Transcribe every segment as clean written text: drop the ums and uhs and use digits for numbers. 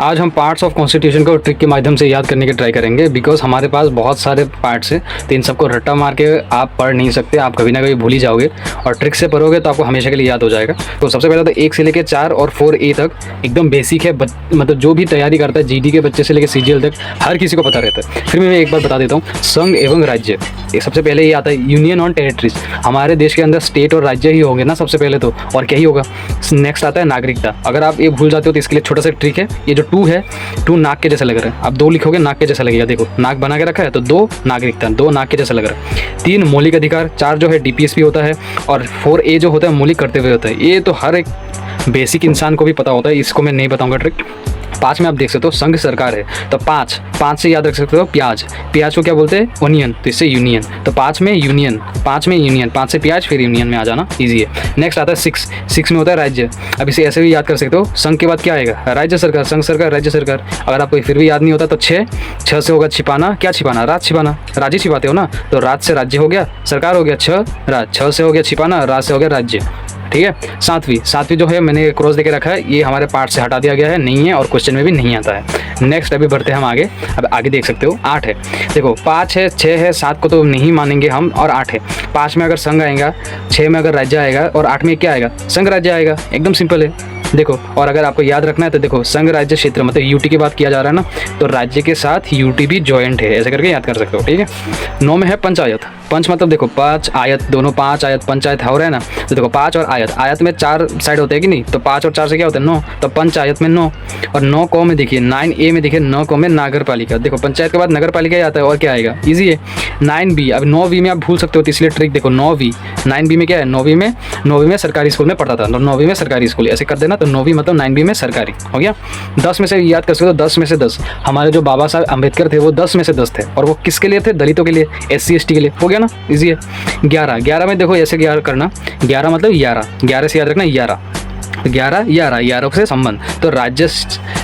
आज हम parts of constitution को ट्रिक के माध्यम से याद करने की ट्राई करेंगे, बिकॉज हमारे पास बहुत सारे पार्ट्स हैं, तो इन सबको रट्टा मार के आप पढ़ नहीं सकते, आप कभी ना कभी भूल ही जाओगे। और ट्रिक से पढ़ोगे तो आपको हमेशा के लिए याद हो जाएगा। तो सबसे पहले तो 1 से लेकर 4 और 4A तक एकदम बेसिक है, मतलब जो भी तैयारी करता है GD के बच्चे से लेकर CGL तक हर किसी को पता रहता है। फिर मैं एक बार बता देता हूँ, संघ एवं राज्य, ये सबसे पहले ये आता है यूनियन ऑन टेरिटरीज। हमारे देश के अंदर स्टेट और राज्य ही होंगे ना सबसे पहले तो, और क्या ही होगा। नेक्स्ट आता है नागरिकता। अगर आप ये भूल जाते हो तो इसके लिए छोटा सा ट्रिक है, ये जो 2 है, 2 नाक के जैसा लग रहा है, आप 2 लिखोगे नाक के जैसा लगेगा। देखो नाक बना के रखा है तो 2 नागरिकता, 2 नाक के जैसा लग रहा है। 3 मौलिक अधिकार, 4 जो है DPSP होता है, और 4A जो होता है मौलिक कर्तव्य होता है। ये तो हर एक बेसिक इंसान को भी पता होता है, इसको मैं नहीं बताऊंगा ट्रिक। 5 में आप देख सकते हो संघ सरकार है, तो 5 से याद रख सकते हो प्याज। प्याज को क्या बोलते हैं? ओनियन, तो इससे यूनियन, तो 5 में यूनियन, 5 से प्याज, फिर यूनियन में आ जाना, ईजी है। नेक्स्ट आता है 6 में होता है राज्य। अब इसे ऐसे भी याद कर सकते हो, संघ के बाद क्या आएगा? राज्य सरकार, संघ सरकार, राज्य सरकार। अगर आपको फिर भी याद नहीं होता तो 6 से होगा छिपाना। क्या छिपाना? राज छिपाना, राज ही छिपाते हो ना, तो राज से राज्य हो गया, सरकार हो गया, 6 राज, 6 से हो गया छिपाना, राज से हो गया राज्य। ठीक है। 7वीं जो है मैंने क्रॉस देके रखा है, ये हमारे पार्ट से हटा दिया गया है, नहीं है और क्वेश्चन में भी नहीं आता है। नेक्स्ट अभी बढ़ते हैं हम आगे। अब आगे देख सकते हो 8 है, देखो 5 है, 6 है, 7 को तो नहीं मानेंगे हम, और 8 है। 5 में अगर संघ आएगा, 6 में अगर राज्य आएगा, और 8 में क्या आएगा? संघ राज्य आएगा, एकदम सिंपल है। देखो, और अगर आपको याद रखना है तो देखो संघ राज्य क्षेत्र मतलब UT की बात किया जा रहा है ना, तो राज्य के साथ UT भी जॉइंट है, ऐसे करके याद कर सकते हो। ठीक है। 9 में है पंचायत। पंच मतलब देखो 5 आयत, दोनों 5 आयत पंचायत हो रहा है ना, तो देखो 5 और आयत, आयत में 4 साइड होते हैं कि नहीं, तो 5 और 4 से क्या होता है? 9, तो पंचायत में 9। और 9 को में देखिए 9A में देखिए 9 को में नागर पालिका। देखो पंचायत के बाद नगर पालिका ही आता है, और क्या आएगा? ईजी है। 9B, अब 9V में आप भूल सकते हो, तो इसलिए ट्रिक देखो 9B में क्या है? 9वीं में सरकारी स्कूल में पढ़ता था, 9वीं में सरकारी स्कूल, ऐसे कर देना, तो 9वीं मतलब 9B में सरकारी हो गया। 10 में से याद कर सकते हो, 10 में से 10 हमारे जो बाबा साहब अम्बेडकर थे, वो 10 में से 10 थे, और वो किसके लिए थे? दलितों के लिए, SC ST के लिए, हो गया ना, ईजी है। 11 में देखो ऐसे 11 करना, 11 मतलब 11 से याद रखना 11, 11 से संबंध, तो राज्य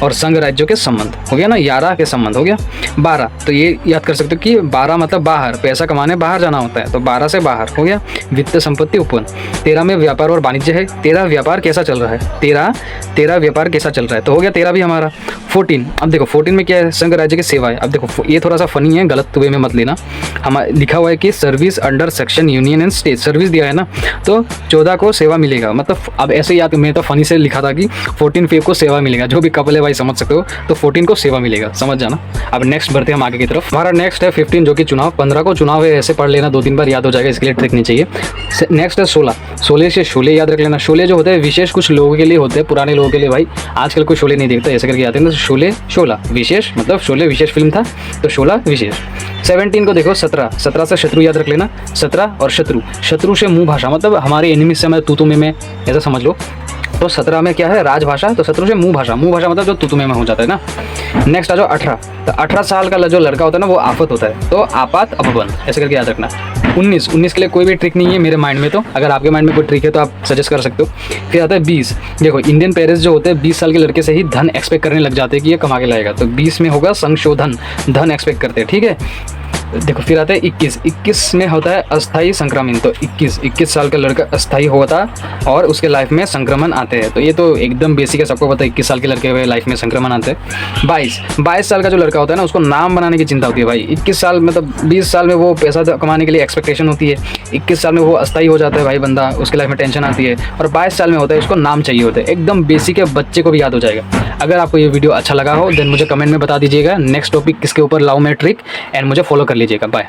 और संघ राज्यों के संबंध हो गया ना, 11 के संबंध हो गया। 12, तो ये याद कर सकते हो कि 12 मतलब बाहर, पैसा कमाने बाहर जाना होता है, तो 12 से बाहर हो गया। वित्त संपत्ति उपवन। 13 में व्यापार और वाणिज्य है, 13 व्यापार कैसा चल रहा है? 13 व्यापार कैसा चल रहा है, तो हो गया 13 भी हमारा। 14, अब देखो 14 में क्या है? संघ राज्य की सेवाएं। अब देखो ये थोड़ा सा फनी है, गलत वे में मत लेना, हमारा लिखा हुआ है कि service under section union and state, service दिया है ना, तो 14 को सेवा मिलेगा, मतलब अब ऐसे याद, मैं तो फनी से लिखा था कि 14 फेब को सेवा मिलेगा, जो भी कपल है भाई समझ सकते हो, तो 14 को सेवा मिलेगा, समझ जाना। अब नेक्स्ट बढ़ते हैं हम आगे की तरफ। हमारा नेक्स्ट है 15 जो कि चुनाव। 15 को चुनाव है, ऐसे पढ़ लेना, 2-3 बार याद हो जाएगा, इसके लिए ट्रिक नहीं चाहिए। नेक्स्ट है 16 से शोले याद रख लेना। शोले जो होते हैं विशेष कुछ लोगों के लिए होते हैं, पुराने लोगों के लिए, भाई आजकल कोई शोले नहीं देखता, ऐसे करके आते हैं, तो शोले 16 विशेष, मतलब शोले विशेष फिल्म था, तो 16 विशेष। 17 को देखो 17 से शत्रु याद रख लेना। 17 और शत्रु से मुँह भाषा, मतलब हमारे एनिमी से, मतलब तू में ऐसा समझ लो। तो 17 में क्या है? राजभाषा, तो शत्रु से मुँह भाषा मतलब जो तुतुमे में हो जाता है ना। नेक्स्ट आ जाओ 18, तो 18 साल का जो लड़का होता है ना, वो आफत होता है, तो आपात अपबंध, ऐसे करके याद रखना। 19 के लिए कोई भी ट्रिक नहीं है मेरे माइंड में, तो अगर आपके माइंड में कोई ट्रिक है तो आप सजेस्ट कर सकते हो। फिर आता है 20, देखो इंडियन पेरेंट्स जो होते हैं 20 साल के लड़के से ही धन एक्सपेक्ट करने लग जाते हैं कि ये कमा के लाएगा, तो 20 में होगा संशोधन, धन एक्सपेक्ट करते हैं। ठीक है। देखो फिर आता है 21 में होता है अस्थायी संक्रमण, तो 21 साल का लड़का अस्थायी होता और उसके लाइफ में संक्रमण आते हैं, तो ये तो एकदम बेसिक है, सबको पता है 21 साल के लड़के के लाइफ में संक्रमण आते हैं। 22 साल का जो लड़का होता है ना, उसको नाम बनाने की चिंता होती है भाई। 21 साल मतलब 20 साल में वो पैसा कमाने के लिए एक्सपेक्टेशन होती है, 21 साल में वो अस्थायी हो जाता है भाई बंदा, उसके लाइफ में टेंशन आती है, और 22 साल में होता है उसको नाम चाहिए होता है, एकदम बेसिक है, बच्चे को भी याद हो जाएगा। अगर आपको ये वीडियो अच्छा लगा हो देन मुझे कमेंट में बता दीजिएगा नेक्स्ट टॉपिक किसके ऊपर लाऊं मैं ट्रिक, एंड मुझे फॉलो कर लीजिएगा। बाय।